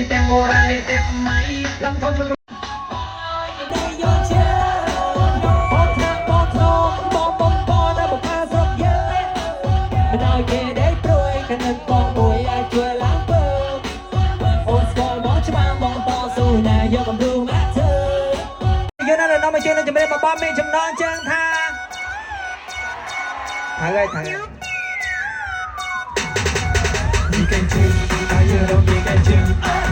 แต่โมไรแต่ไม่ลำพังเยอะนั่นเลยน้องมาช่วยเราจะไม่ได้มาบ้าเมย์จำนองเจิงทางถ่ายเลยถ่ายมีกันจริงถ่ายเยอะเรามีกันจริง